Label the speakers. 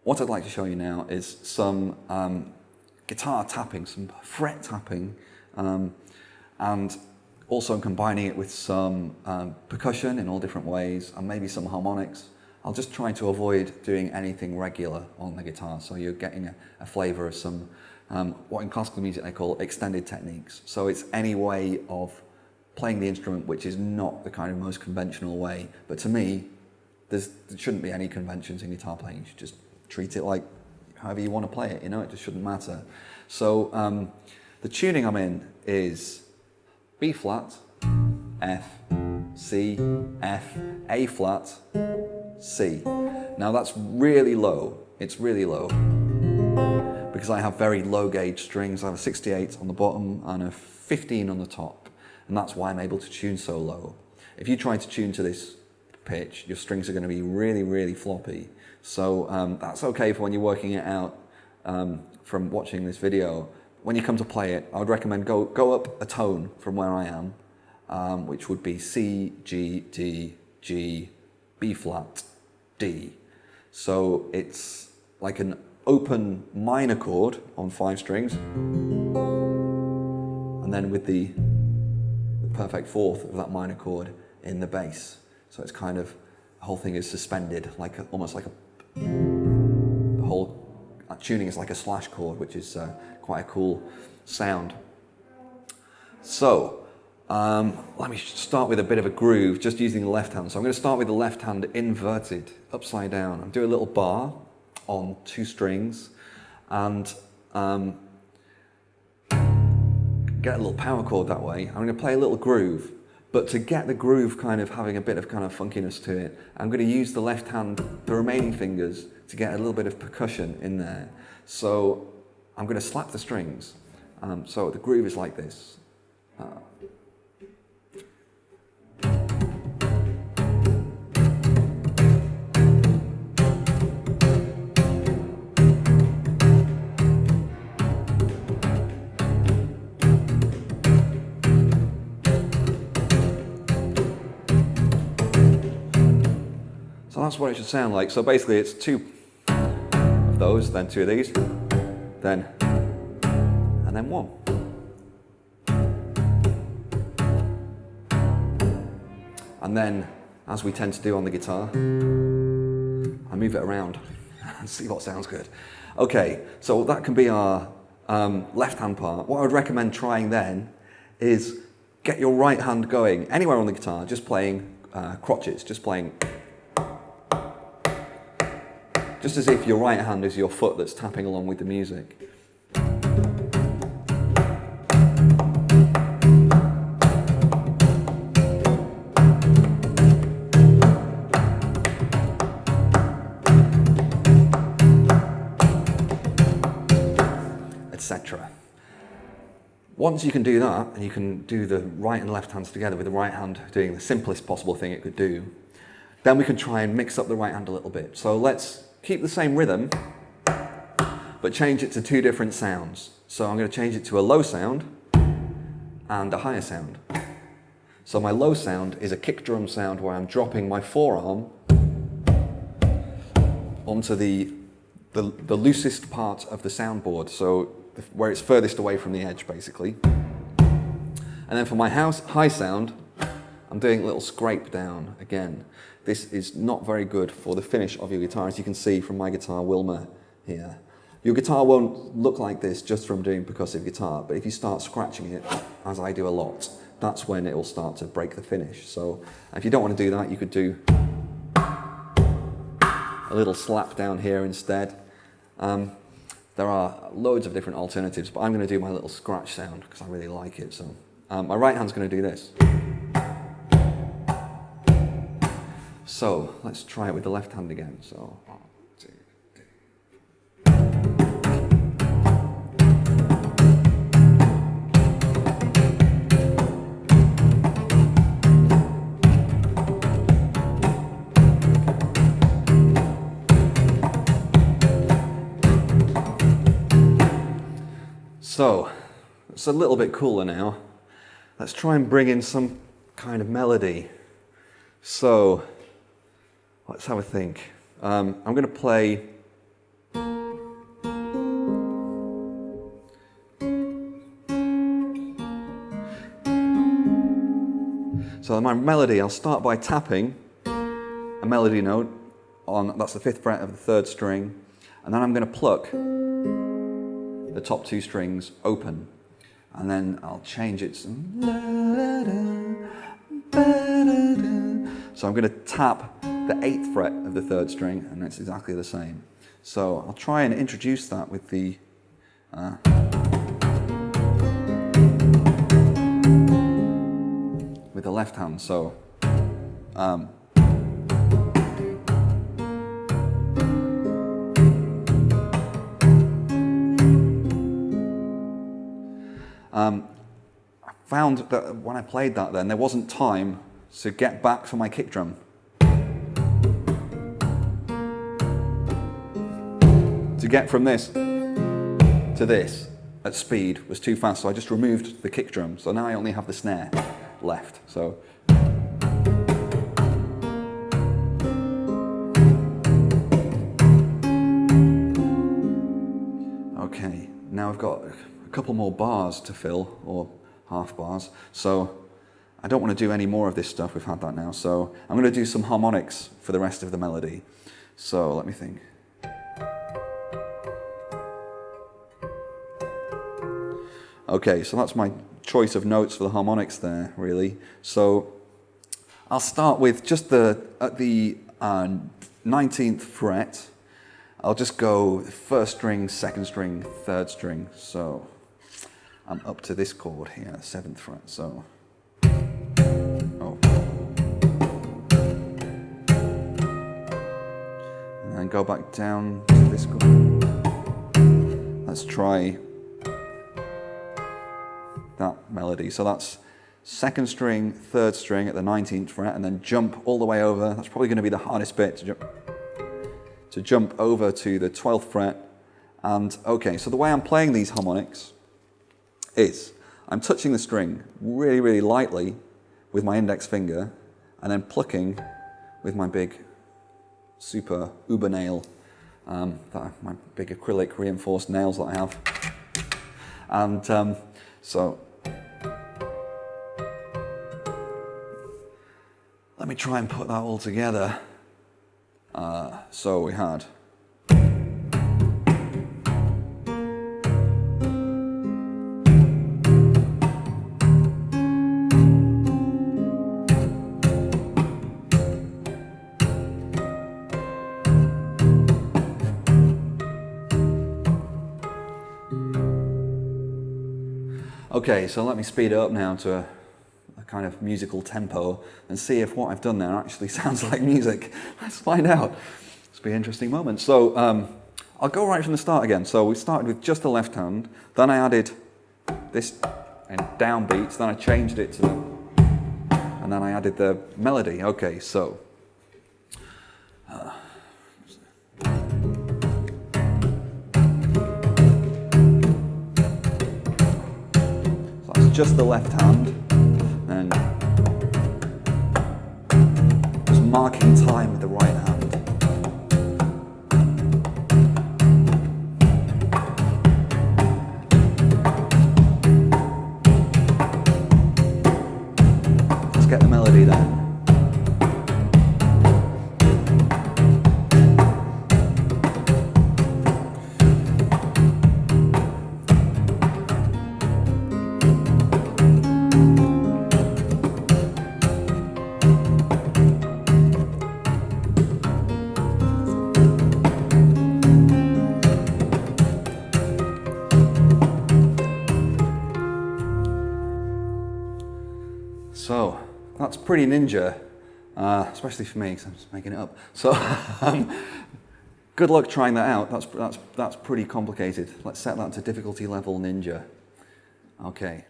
Speaker 1: what I'd like to show you now is some guitar tapping, some fret tapping, and also combining it with some percussion in all different ways, and maybe some harmonics. I'll just try to avoid doing anything regular on the guitar, so you're getting a flavour of some, what in classical music they call extended techniques. So it's any way of playing the instrument which is not the kind of most conventional way, but to me, there shouldn't be any conventions in guitar playing. You should just treat it like however you want to play it, you know, it just shouldn't matter. So the tuning I'm in is B flat, F, C, F, A flat, C. Now that's really low, it's really low, because I have very low gauge strings. I have a 68 on the bottom and a 15 on the top, and that's why I'm able to tune so low. If you try to tune to this pitch, your strings are going to be really, really floppy. So that's okay for when you're working it out from watching this video. When you come to play it, I would recommend go up a tone from where I am, which would be C, G, D, G, B flat, D. So it's like an open minor chord on 5 strings, and then with the perfect fourth of that minor chord in the bass. So it's kind of, the whole thing is suspended, like almost like the whole tuning is like a slash chord, which is quite a cool sound. So let me start with a bit of a groove, just using the left hand. So I'm going to start with the left hand inverted, upside down. I'm doing a little bar on 2 strings, and get a little power chord that way. I'm going to play a little groove, but to get the groove kind of having a bit of kind of funkiness to it, I'm going to use the left hand, the remaining fingers, to get a little bit of percussion in there. So I'm going to slap the strings. So the groove is like this. So that's what it should sound like. So basically it's 2 of those, then 2 of these, then, and then 1. And then, as we tend to do on the guitar, I move it around and see what sounds good. Okay, so that can be our left hand part. What I would recommend trying then is get your right hand going anywhere on the guitar, just playing crotchets, just playing, just as if your right hand is your foot that's tapping along with the music. Etc. Once you can do that, and you can do the right and left hands together with the right hand doing the simplest possible thing it could do, then we can try and mix up the right hand a little bit. So let's keep the same rhythm, but change it to 2 different sounds. So I'm going to change it to a low sound and a higher sound. So my low sound is a kick drum sound where I'm dropping my forearm onto the loosest part of the soundboard, so where it's furthest away from the edge, basically. And then for my high sound, I'm doing a little scrape down again. This is not very good for the finish of your guitar, as you can see from my guitar Wilma here. Your guitar won't look like this just from doing percussive guitar, but if you start scratching it, as I do a lot, that's when it will start to break the finish. So if you don't want to do that, you could do a little slap down here instead. There are loads of different alternatives, but I'm going to do my little scratch sound because I really like it. So my right hand's going to do this. So let's try it with the left hand again. So 1, 2, 3. So it's a little bit cooler now. Let's try and bring in some kind of melody. So let's have a think. I'm going to play So my melody, I'll start by tapping a melody note on, that's the 5th fret of the 3rd string, and then I'm going to pluck the top 2 strings open, and then I'll change it. So I'm going to tap the 8th fret of the 3rd string, and it's exactly the same. So I'll try and introduce that with the left hand. So I found that when I played that then, there wasn't time to get back for my kick drum. To get from this to this at speed was too fast, so I just removed the kick drum. So now I only have the snare left. So okay, now I've got a couple more bars to fill, or half bars. So I don't want to do any more of this stuff. We've had that now. So I'm going to do some harmonics for the rest of the melody. So let me think. Okay, so that's my choice of notes for the harmonics there, really. So I'll start with just at the 19th fret. I'll just go 1st string, 2nd string, 3rd string. So I'm up to this chord here, 7th fret. So and then go back down to this chord. Let's try that melody. So that's 2nd string, 3rd string at the 19th fret, and then jump all the way over. That's probably going to be the hardest bit, to jump over to the 12th fret. And okay, so the way I'm playing these harmonics is I'm touching the string really, really lightly with my index finger, and then plucking with my big super uber nail, my big acrylic reinforced nails that I have. And so let me try and put that all together. So we had okay, so let me speed it up now to a kind of musical tempo and see if what I've done there actually sounds like music. Let's find out. This will be an interesting moment. So I'll go right from the start again. So we started with just the left hand, then I added this in downbeats, then I changed it to the, and then I added the melody. Okay, so that's just the left hand, and just marking time with the right hand. Let's get the melody there. So that's pretty ninja, especially for me because I'm just making it up. So good luck trying that out. That's pretty complicated. Let's set that to difficulty level ninja. Okay.